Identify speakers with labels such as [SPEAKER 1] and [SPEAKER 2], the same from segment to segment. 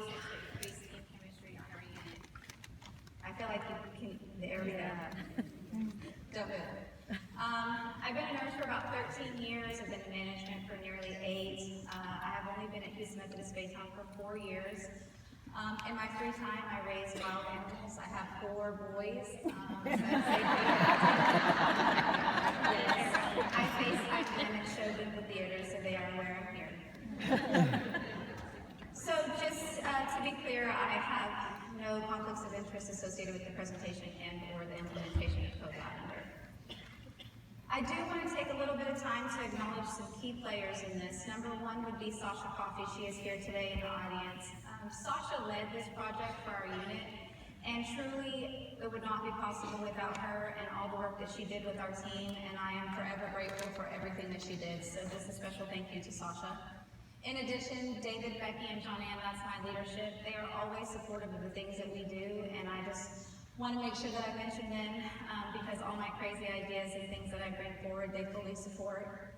[SPEAKER 1] use it to increase team chemistry on our unit. I feel like you can, there we go. Don't move. I've been a nurse for about 13 years. I've been in management for nearly 8. I have only been at Houston Methodist Baytown for 4 years. In my free time, I raise wild animals. I have 4 boys. I FaceTime them and show them the theater, so they are aware I'm here. So just to be clear, I have no conflicts of interest associated with the presentation and or the implementation of Code Lavender. I do want to take a little bit of time to acknowledge some key players in this. Number 1 would be Sasha Coffey. She is here today in the audience. Sasha led this project for our unit, and truly it would not be possible without her and all the work that she did with our team, and I am forever grateful for everything that she did. So just a special thank you to Sasha. In addition, David, Becky, and John Ann, that's my leadership. They are always supportive of the things that we do, and I just want to make sure that I mention them because all my crazy ideas and things that I bring forward, they fully support.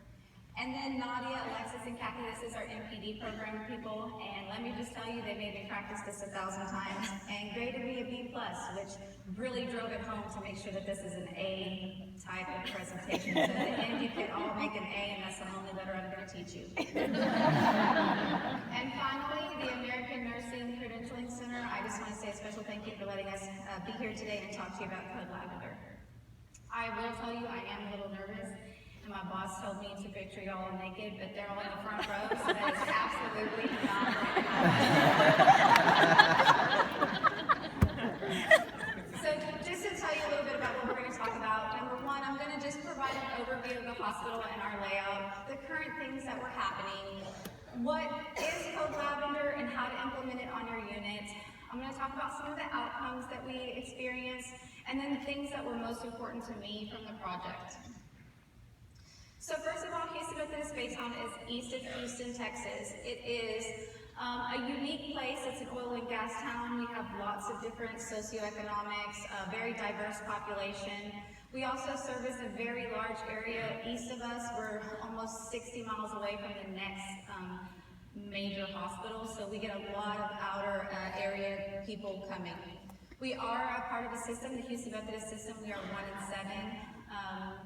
[SPEAKER 1] And then Nadia, Alexis, and Kathy, this is our MPD program people, and let me just tell you, they made me practice this 1,000 times, and graded me a B+, which really drove it home to make sure that this is an A type of presentation. So at the end, you can all make an A, and that's the only letter I'm going to teach you. And finally, the American Nursing Credentialing Center. I just want to say a special thank you for letting us be here today and talk to you about Code Lavender. I will tell you, I am a little nervous. My boss told me to picture y'all naked, but they're all in the front row, so that is absolutely not So just to tell you a little bit about what we're going to talk about, number 1, I'm going to just provide an overview of the hospital and our layout, the current things that were happening, what is Code Lavender and how to implement it on your unit. I'm going to talk about some of the outcomes that we experienced, and then the things that were most important to me from the project. So first of all, Houston Methodist Baytown is east of Houston, Texas. It is a unique place. It's an oil and gas town. We have lots of different socioeconomics, a very diverse population. We also service a very large area east of us. We're almost 60 miles away from the next major hospital, so we get a lot of outer area people coming. We are a part of a system, the Houston Methodist system. We are 1 in 7.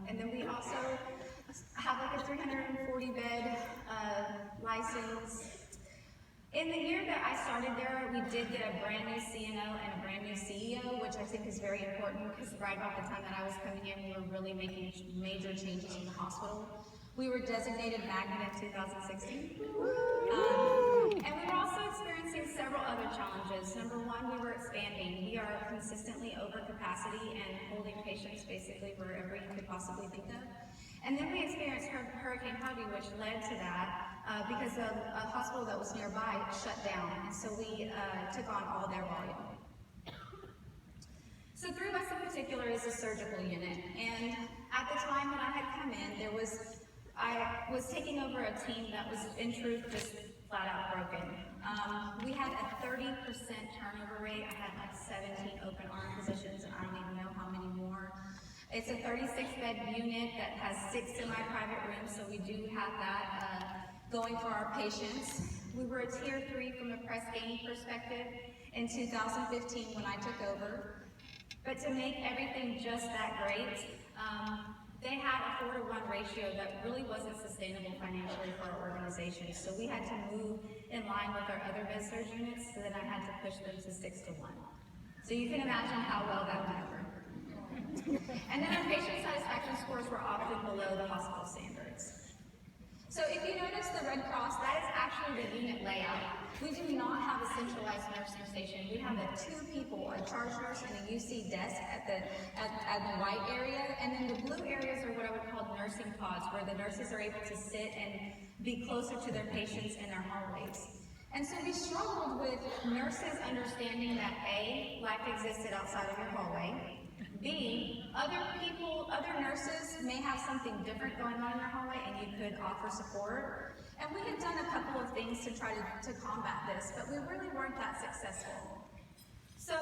[SPEAKER 1] And then we also have like a 340-bed license. In the year that I started there, we did get a brand new CNO and a brand new CEO, which I think is very important because right about the time that I was coming in, we were really making major changes in the hospital. We were designated Magnet in 2016. And we were also experiencing several other challenges. Number 1, we were expanding. We are consistently over capacity and holding patients basically wherever you could possibly think of. And then we experienced Hurricane Harvey, which led to that because a hospital that was nearby shut down. And so we took on all their volume. So 3 of us in particular is a surgical unit. And at the time when I had come in, I was taking over a team that was in truth just flat out broken. We had a 30% turnover rate. I had like 17 open arm positions, and I don't even know how many more. It's a 36-bed unit that has 6 semi-private rooms, so we do have that going for our patients. We were a tier 3 from a press gaining perspective in 2015 when I took over. But to make everything just that great, they had a 4-to-1 ratio that really wasn't sustainable financially for our organization. So we had to move in line with our other med-surg units, so then I had to push them to 6-to-1. So you can imagine how well that went over. And then our patient satisfaction scores were often below the hospital standards. So if you notice the Red Cross, that is actually the unit layout. We do not have a centralized nursing station. We have 2 people, a charge nurse and a UC desk at the white area, and then the blue areas are what I would call nursing pods, where the nurses are able to sit and be closer to their patients in their hallways. And so we struggled with nurses understanding that A, life existed outside of your hallway, B, other nurses may have something different going on in their hallway and you could offer support. And we had done a couple of things to try to combat this, but we really weren't that successful. So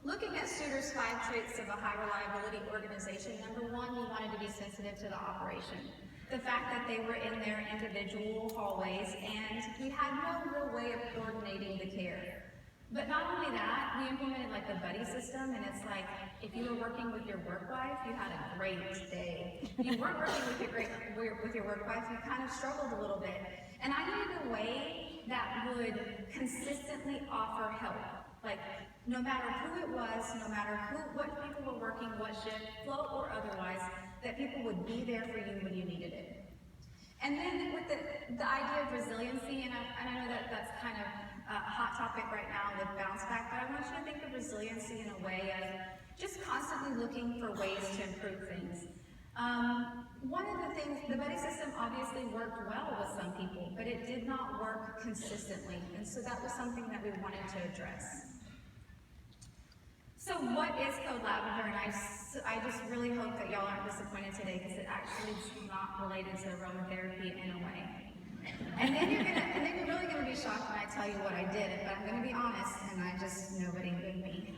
[SPEAKER 1] looking at Studer's 5 traits of a high reliability organization, number 1, we wanted to be sensitive to the operation. The fact that they were in their individual hallways and we had no real way of coordinating the care. But not only that, we implemented like the buddy system, and it's like if you were working with your work wife, you had a great day. If you weren't working with your work wife, you kind of struggled a little bit. And I needed a way that would consistently offer help. Like no matter who it was, no matter what people were working, what shift, float or otherwise, that people would be there for you when you needed it. And then with the idea of resiliency, and I know that that's kind of a hot topic right now with bounce back, but I want you to think of resiliency in a way of just constantly looking for ways to improve things. One of the things, the buddy system obviously worked well with some people, but it did not work consistently, and so that was something that we wanted to address. So what is Code Lavender? And I just really hope that y'all aren't disappointed today because it actually is not related to aromatherapy in a way. And then you're really gonna be shocked when I tell you what I did, but I'm gonna be honest, and nobody knew me.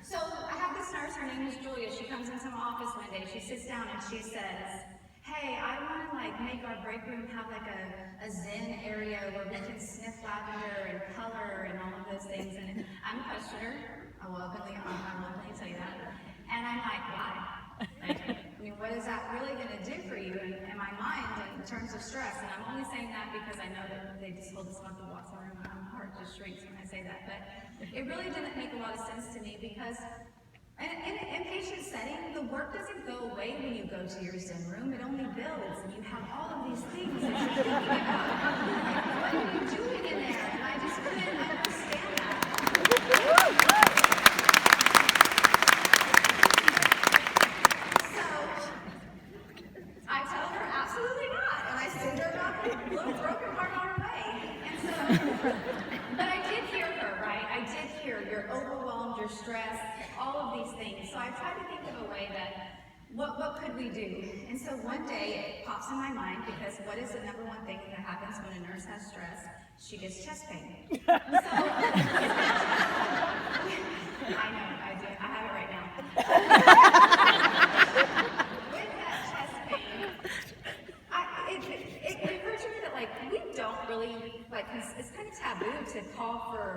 [SPEAKER 1] So I have this nurse, her name is Julia. She comes into my office one day, she sits down and she says, hey, I want to make our break room have like a zen area where we can sniff lavender and color and all of those things. And I'm a questioner. I will openly tell you that. And I'm like, why? What is that really going to do for you in my mind in terms of stress? And I'm only saying that because I know that they just told us not to walk somewhere and my heart just shrinks when I say that. But it really didn't make a lot of sense to me because in an inpatient setting, the work doesn't go away when you go to your Zen room. It only builds, and you have all of these things that you're thinking about. What are you doing in there? And I just couldn't understand that. So I tell her, absolutely not. And I send her a little broken heart on her way. And so, but I did hear her, right? I did hear you're overwhelmed, you're stressed, all of these things. So I tried to think of a way that, what could we do? And so one day it pops in my mind because what is the number one thing that happens when a nurse has stress? She gets chest pain. So, I know, I do. I have it right now. With that chest pain, it occurred to me that we don't really, it's kind of taboo to call for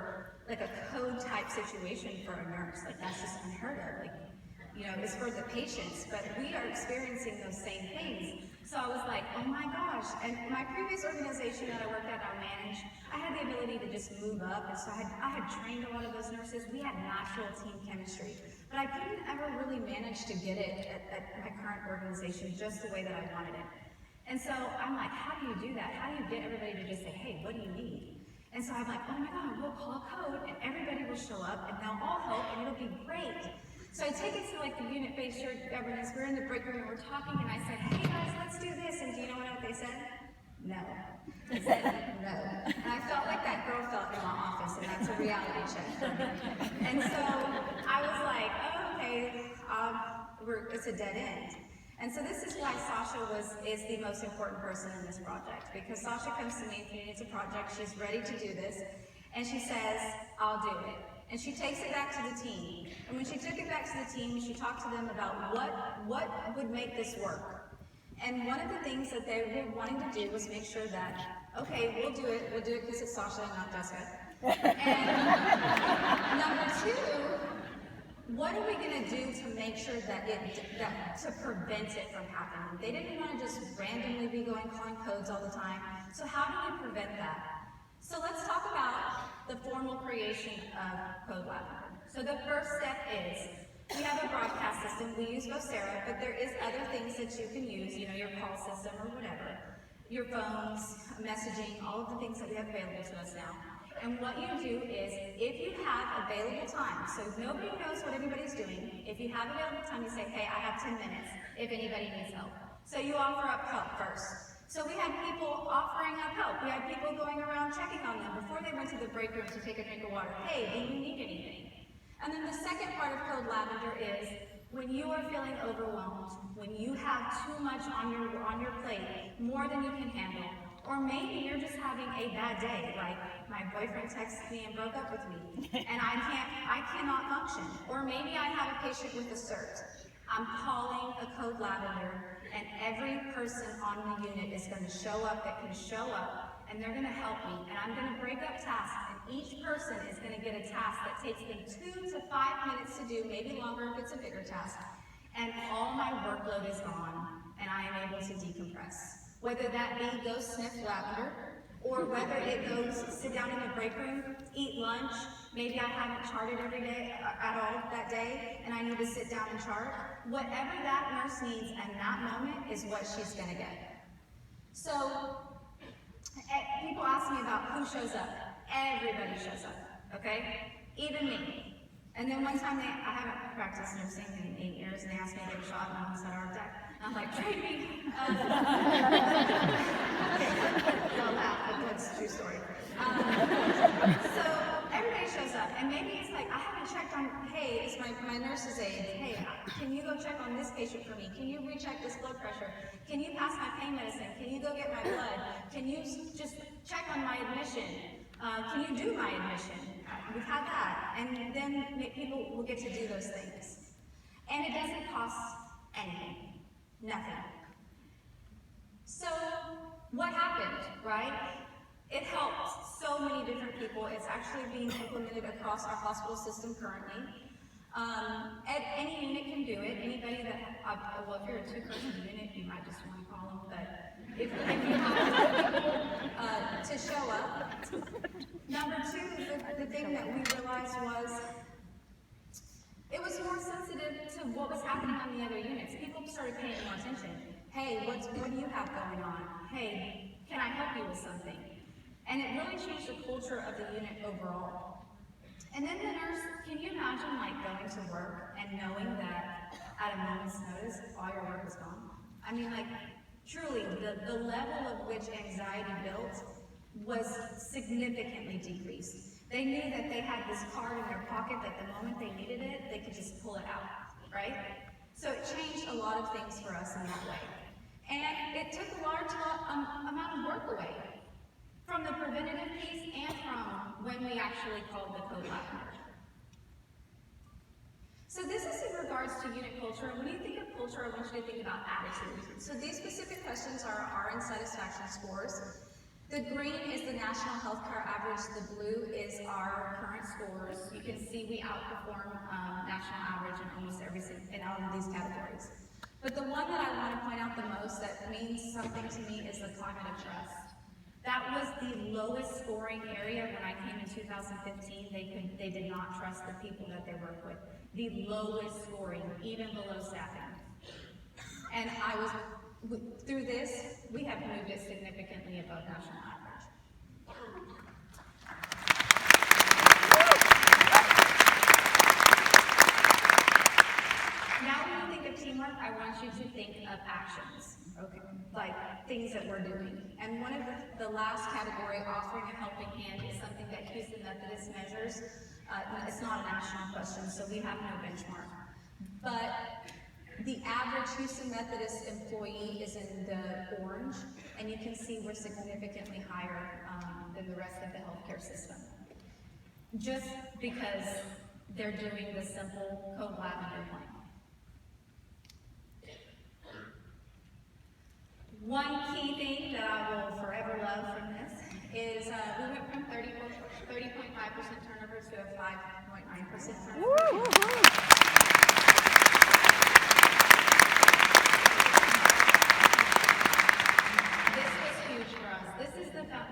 [SPEAKER 1] a code type situation for a nurse. That's just unheard of. It's for the patients, but we are experiencing those same things. So I was like, oh my gosh. And my previous organization that I worked at, I managed, I had the ability to just move up. And so I had trained a lot of those nurses. We had natural team chemistry, but I couldn't ever really manage to get it at my current organization just the way that I wanted it. And so I'm like, how do you do that? How do you get everybody to just say, hey, what do you need? And so I'm like, oh my God, we'll call a code and everybody will show up and they'll all help and it'll be great. So I take it to the unit-based shared governance. We're in the break room and we're talking and I said, hey guys, let's do this. And do you know what they said? No. They said no. And I felt like that girl felt in my office, and that's a reality check for me. And so I was like, oh, okay, it's a dead end. And so this is why Sasha is the most important person in this project, because Sasha comes to me if she needs a project, she's ready to do this, and she says, I'll do it. And she takes it back to the team. And when she took it back to the team, she talked to them about what would make this work. And one of the things that they were wanting to do was make sure that, okay, we'll do it because it's Sasha and not Jessica. And number two, what are we going to do to make sure that to prevent it from happening? They didn't want to just randomly be calling codes all the time. So how do we prevent that? So let's talk about the formal creation of Code Lavender. So the first step is, we have a broadcast system. We use Vocera, but there is other things that you can use, your call system or whatever. Your phones, messaging, all of the things that we have available to us now. And what you do is, if you have available time, so nobody knows what everybody's doing, if you have available time, you say, hey, I have 10 minutes if anybody needs help. So you offer up help first. So we had people offering up help. We had people going around checking on them before they went to the break room to take a drink of water. Hey, do you need anything? And then the second part of Code Lavender is when you are feeling overwhelmed, when you have too much on your plate, more than you can handle, or maybe you're just having a bad day, like my boyfriend texted me and broke up with me, and I cannot function. Or maybe I have a patient with a CERT. I'm calling a Code Lavender, and every person on the unit is going to show up that can show up, and they're going to help me, and I'm going to break up tasks, and each person is going to get a task that takes them 2 to 5 minutes to do, maybe longer if it's a bigger task, and all my workload is gone, and I am able to decompress. Whether that be go sniff lavender, or whether it goes sit down in the break room, eat lunch, maybe I haven't charted every day at all that day, and I need to sit down and chart. Whatever that nurse needs in that moment is what she's gonna get. So, people ask me about who shows up. Everybody shows up, okay? Even me. And then one time, I haven't practiced nursing in 8 years, and they asked me to get a shot, and I almost had a heart attack. I'm like, train me. Don't laugh, but that's a true story. So everybody shows up, and maybe it's like, I haven't checked on, hey, it's my nurse's aide, hey, can you go check on this patient for me? Can you recheck this blood pressure? Can you pass my pain medicine? Can you go get my blood? Can you just check on my admission? Can you do my admission? We've had that, and then people will get to do those things. And it doesn't cost anything. Nothing. So, what happened, right? It helped so many different people. It's actually being implemented across our hospital system currently. Any unit can do it. Anybody that, well, if you're a 2-person unit, you might just want to call them, but if you have people to show up. Number 2, the thing that we realized was, it was more sensitive to what was happening on the other units. People started paying more attention. Hey, what do you have going on? Hey, can I help you with something? And it really changed the culture of the unit overall. And then the nurse, can you imagine like going to work and knowing that at a moment's notice, all your work is gone? I mean, like, truly, the level of which anxiety built was significantly decreased. They knew that they had this card in their pocket that the moment they needed it, they could just pull it out, right? So it changed a lot of things for us in that way. And it took a large amount of work away from the preventative piece and from when we actually called the code lavender. So this is in regards to unit culture. When you think of culture, I want you to think about attitude. So these specific questions are RN satisfaction scores. The green is the national healthcare average. The blue is our current scores. You can see we outperform national average in almost in all of these categories. But the one that I want to point out the most that means something to me is the climate of trust. That was the lowest scoring area when I came in 2015. They did not trust the people that they work with. The lowest scoring, even below staffing. And through this, we have moved it significantly above national average. Now when you think of teamwork, I want you to think of actions, okay? Like things that we're doing. And one of the last category, offering a helping hand, is something that Houston Methodist measures. It's not a national question, so we have no benchmark. But the average Houston Methodist employee is in the orange, and you can see we're significantly higher than the rest of the healthcare system. Just because they're doing the simple code lavender plan. One key thing that I will forever love from this is we went from 30.5% turnover to a 5.9% turnover.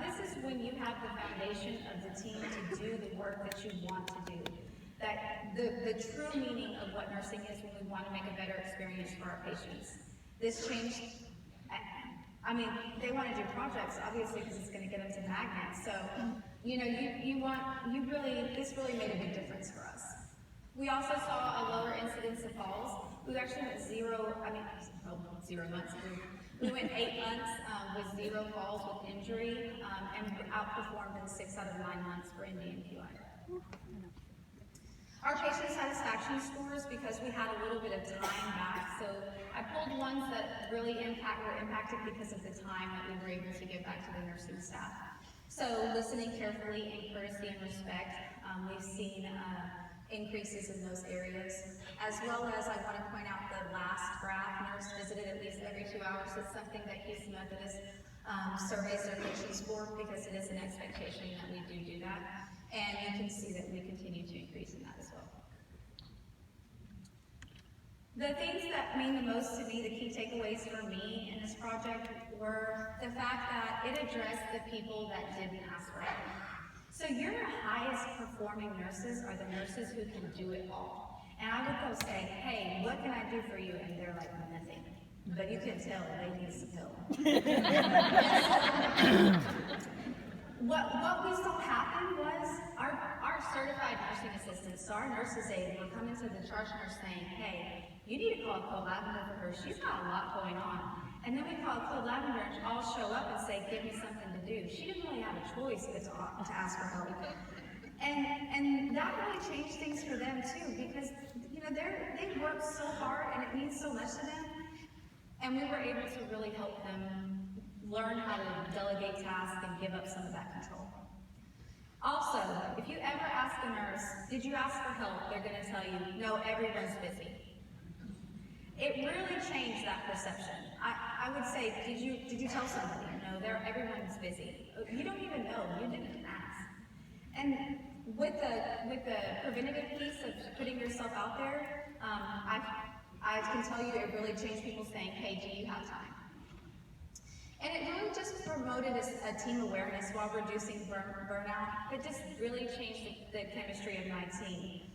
[SPEAKER 1] This is when you have the foundation of the team to do the work that you want to do. That the true meaning of what nursing is when we want to make a better experience for our patients. This changed. I mean, they want to do projects, obviously, because it's going to get them to magnets. So, you know, this really made a big difference for us. We also saw a lower incidence of falls. We actually went 0 months. We went 8 months with 0 falls with injury, and outperformed in 6 out of 9 months for NDNQI. Our patient satisfaction scores, because we had a little bit of time back, so I pulled ones that really were impacted because of the time that we were able to give back to the nursing staff. So listening carefully and courtesy and respect, we've seen increases in those areas. As well as I want to point out the last graph, nurse visited at least every 2 hours. It's something that Houston Methodist surveys their patients for, because it is an expectation that we do that. And you can see that we continue to increase in that as well. The things that mean the most to me, the key takeaways for me in this project, were the fact that it addressed the people that didn't ask for help. So your highest performing nurses are the nurses who can do it all. And I would go say, hey, what can I do for you? And they're like, nothing. But you can tell they need some help. What we saw happen was our certified nursing assistants, so our nurses aide, were coming to the charge nurse saying, hey, you need to call Cole Lavender for her. She's got a lot going on. And then we call Cole Lavender and all show up and say, give me something to do. She didn't really have a choice but to ask for help. And that really changed things for them too, because they worked so hard and it means so much to them. And we were able to really help them learn how to delegate tasks and give up some of that control. Also, if you ever ask a nurse, did you ask for help? They're going to tell you, no, everyone's busy. It really changed that perception. I would say, did you tell somebody? No, everyone's busy. You don't even know. You didn't ask. And with the preventative piece of putting yourself out there, I can tell you it really changed people saying, hey, do you have time? And it really just promoted a team awareness while reducing burnout. It just really changed the chemistry of my team.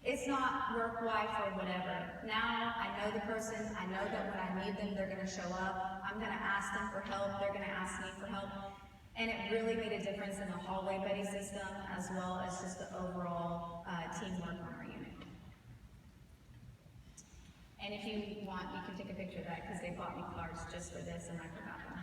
[SPEAKER 1] It's not work wife or whatever. Now I know the person, I know that when I need them, they're gonna show up. I'm gonna ask them for help, they're gonna ask me for help. And it really made a difference in the hallway buddy system, as well as just the overall teamwork on our unit. And if you want, you can take a picture of that, because they bought me cards just for this and I forgot them.